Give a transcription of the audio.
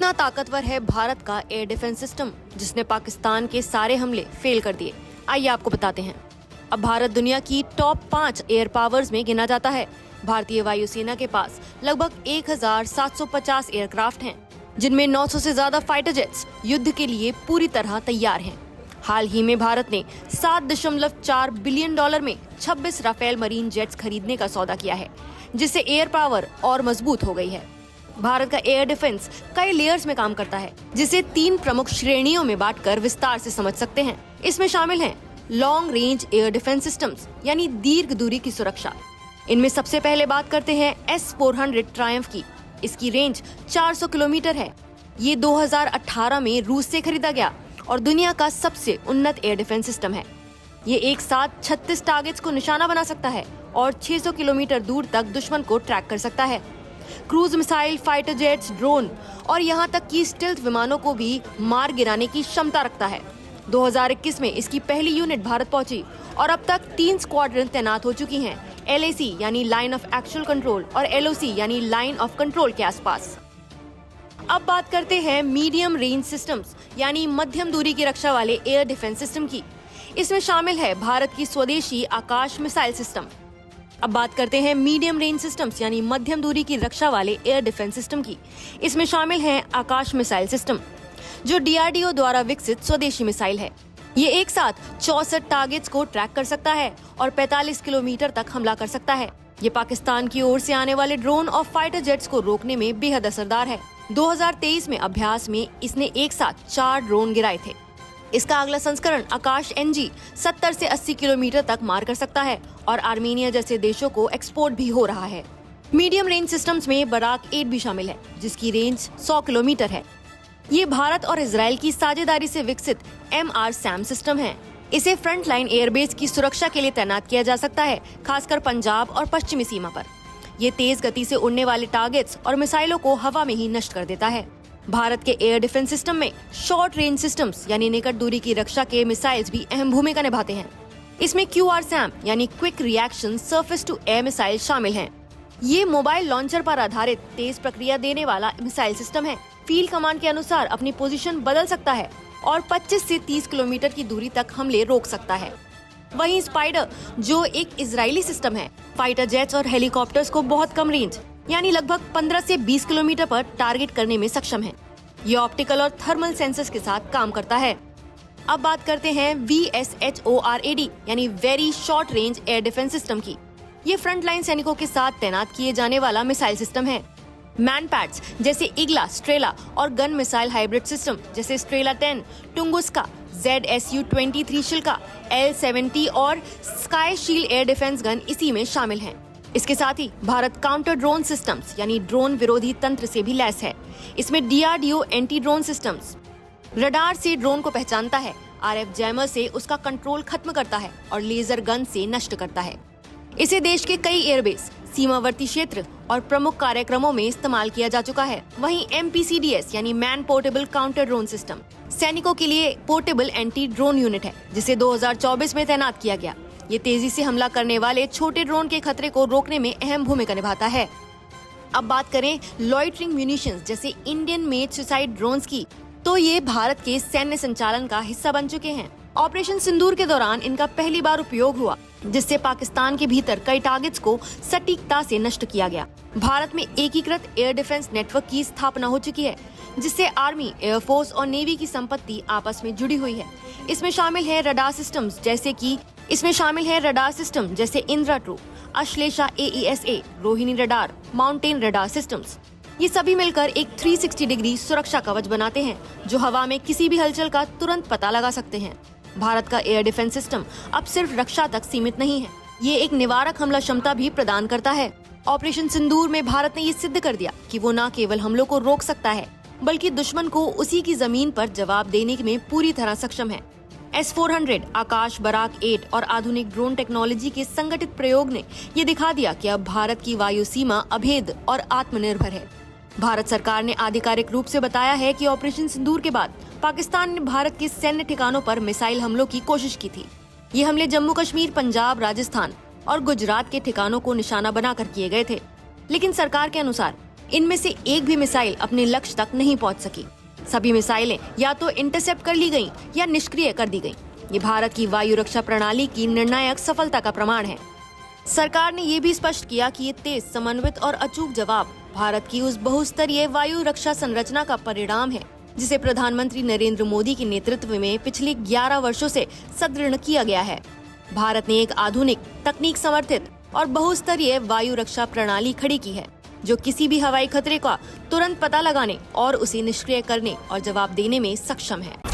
कितना ताकतवर है भारत का एयर डिफेंस सिस्टम, जिसने पाकिस्तान के सारे हमले फेल कर दिए। आइए आपको बताते हैं। अब भारत दुनिया की टॉप 5 एयर पावर्स में गिना जाता है। भारतीय वायुसेना के पास लगभग 1750 एयरक्राफ्ट हैं, जिनमें 900 से ज्यादा फाइटर जेट्स युद्ध के लिए पूरी तरह तैयार हैं। हाल ही में भारत ने $7.4 बिलियन में 26 राफेल मरीन जेट्स खरीदने का सौदा किया है, जिससे एयर पावर और मजबूत हो गई है। भारत का एयर डिफेंस कई लेयर्स में काम करता है, जिसे 3 प्रमुख श्रेणियों में बांटकर विस्तार से समझ सकते हैं। इसमें शामिल हैं long range air defence systems, यानी दीर्घ दूरी की सुरक्षा। इनमें सबसे पहले बात करते हैं S-400 ट्रायम्फ की। इसकी रेंज 400 किलोमीटर है। ये 2018 में रूस से खरीदा गया और दुनिया का सबसे उन्नत एयर डिफेंस सिस्टम है। ये एक साथ 36 टारगेट्स को निशाना बना सकता है और 600 किलोमीटर दूर तक दुश्मन को ट्रैक कर सकता है। Cruise missile, fighter jets, drone और यहाँ तक कि स्टेल्थ विमानों को भी मार गिराने की क्षमता रखता है। 2021 में इसकी पहली यूनिट भारत पहुंची और अब तक 3 स्क्वाड्रन तैनात हो चुकी हैं, LAC यानी लाइन ऑफ एक्चुअल कंट्रोल और LOC यानी लाइन ऑफ कंट्रोल के आसपास। अब बात करते हैं मीडियम रेंज सिस्टम्स यानी मध्यम दूरी की रक्षा वाले एयर डिफेंस सिस्टम की। इसमें शामिल है भारत की स्वदेशी आकाश मिसाइल सिस्टम। अब बात करते हैं मीडियम रेंज सिस्टम्स यानी मध्यम दूरी की रक्षा वाले एयर डिफेंस सिस्टम की। इसमें शामिल है आकाश मिसाइल सिस्टम, जो DRDO द्वारा विकसित स्वदेशी मिसाइल है। ये एक साथ 64 टारगेट्स को ट्रैक कर सकता है और 45 किलोमीटर तक हमला कर सकता है। ये पाकिस्तान की ओर से आने वाले ड्रोन और फाइटर जेट्स को रोकने में बेहद असरदार है। 2023 में अभ्यास में इसने एक साथ 4 ड्रोन गिराए थे। इसका अगला संस्करण आकाश NG 70 से 80 किलोमीटर तक मार कर सकता है और आर्मेनिया जैसे देशों को एक्सपोर्ट भी हो रहा है। मीडियम रेंज सिस्टम्स में बराक 8 भी शामिल है, जिसकी रेंज 100 किलोमीटर है। ये भारत और इजराइल की साझेदारी से विकसित MRSAM सिस्टम है। इसे फ्रंट लाइन एयरबेस की सुरक्षा के लिए तैनात किया जा सकता है, खासकर पंजाब और पश्चिमी सीमा पर। ये तेज गति से उड़ने वाले टारगेट्स और मिसाइलों को हवा में ही नष्ट कर देता है। भारत के एयर डिफेंस सिस्टम में शॉर्ट रेंज सिस्टम्स यानी निकट दूरी की रक्षा के मिसाइल्स भी अहम भूमिका निभाते हैं। इसमें QRSAM यानी quick reaction surface to air missile शामिल हैं। ये मोबाइल लॉन्चर पर आधारित तेज प्रक्रिया देने वाला मिसाइल सिस्टम है। फील्ड कमांड के अनुसार अपनी पोजीशन बदल सकता है और 25 से 30 किलोमीटर की दूरी तक हमले रोक सकता है। वहीं स्पाइडर, जो एक इजरायली सिस्टम है, फाइटर जेट्स और हेलीकॉप्टर्स को बहुत कम रेंज यानी लगभग 15 से 20 किलोमीटर पर टारगेट करने में सक्षम है। ये ऑप्टिकल और थर्मल सेंसर्स के साथ काम करता है। अब बात करते हैं VSHORAD यानी very short range air defence system की। ये फ्रंट लाइन सैनिकों के साथ तैनात किए जाने वाला मिसाइल सिस्टम है। मैन पैड्स जैसे इग्ला, स्ट्रेला और गन मिसाइल हाइब्रिड सिस्टम जैसे स्ट्रेला 10, टुंगुस्का, ZSU-23 शिल्का, L-70 और sky shield air defence gun इसी में शामिल हैं। इसके साथ ही भारत काउंटर ड्रोन सिस्टम्स यानी ड्रोन विरोधी तंत्र से भी लैस है। इसमें DRDO anti drone systems radar से ड्रोन को पहचानता है, RF जैमर से उसका कंट्रोल खत्म करता है और लेजर गन से नष्ट करता है। इसे देश के कई एयरबेस, सीमावर्ती क्षेत्र और प्रमुख कार्यक्रमों में इस्तेमाल किया जा चुका है। वहीं MPCDS यानी man portable counter drone system सैनिकों के लिए पोर्टेबल एंटी ड्रोन यूनिट है, जिसे 2024 में तैनात किया गया। ये तेजी से हमला करने वाले छोटे ड्रोन के खतरे को रोकने में अहम भूमिका निभाता है। अब बात करें लॉइटरिंग म्यूनिशंस जैसे इंडियन मेड सुसाइड ड्रोन्स की, तो ये भारत के सैन्य संचालन का हिस्सा बन चुके हैं। ऑपरेशन सिंदूर के दौरान इनका पहली बार उपयोग हुआ, जिससे पाकिस्तान के भीतर कई टारगेट्स को सटीकता से नष्ट किया गया। भारत में एकीकृत एयर डिफेंस नेटवर्क की स्थापना हो चुकी है, जिससे आर्मी, एयरफोर्स और नेवी की संपत्ति आपस में जुड़ी हुई है। इसमें शामिल है रडार सिस्टम जैसे Indira 2, Ashlesha AESA, Rohini radar, mountain radar systems. ये सभी मिलकर एक 360 डिग्री सुरक्षा कवच बनाते हैं, जो हवा में किसी भी हलचल का तुरंत पता लगा सकते हैं। भारत का एयर डिफेंस सिस्टम अब सिर्फ रक्षा तक सीमित नहीं है, ये एक निवारक हमला क्षमता भी प्रदान करता है। ऑपरेशन सिंदूर में भारत ने ये सिद्ध कर दिया कि वो न केवल हमलों को रोक सकता है, बल्कि दुश्मन को उसी की जमीन पर जवाब देने में पूरी तरह सक्षम है। S-400, आकाश, बराक 8 और आधुनिक ड्रोन टेक्नोलॉजी के संगठित प्रयोग ने ये दिखा दिया कि अब भारत की वायु सीमा अभेद और आत्मनिर्भर है। भारत सरकार ने आधिकारिक रूप से बताया है कि ऑपरेशन सिंदूर के बाद पाकिस्तान ने भारत के सैन्य ठिकानों पर मिसाइल हमलों की कोशिश की थी। ये हमले जम्मू कश्मीर, पंजाब, राजस्थान और गुजरात के ठिकानों को निशाना बनाकर किए गए थे। लेकिन सरकार के अनुसार इनमें से एक भी मिसाइल अपने लक्ष्य तक नहीं पहुंच सकी। सभी मिसाइलें या तो इंटरसेप्ट कर ली गईं या निष्क्रिय कर दी गईं। ये भारत की वायु रक्षा प्रणाली की निर्णायक सफलता का प्रमाण है। सरकार ने ये भी स्पष्ट किया कि ये तेज, समन्वित और अचूक जवाब भारत की उस बहुस्तरीय वायु रक्षा संरचना का परिणाम है जिसे प्रधानमंत्री नरेंद्र मोदी के नेतृत्व में पिछले 11 वर्षों से सुदृढ़ किया गया है। भारत ने एक आधुनिक, तकनीक समर्थित और बहुस्तरीय वायु रक्षा प्रणाली खड़ी की है जो किसी भी हवाई खतरे का तुरंत पता लगाने और उसे निष्क्रिय करने और जवाब देने में सक्षम है।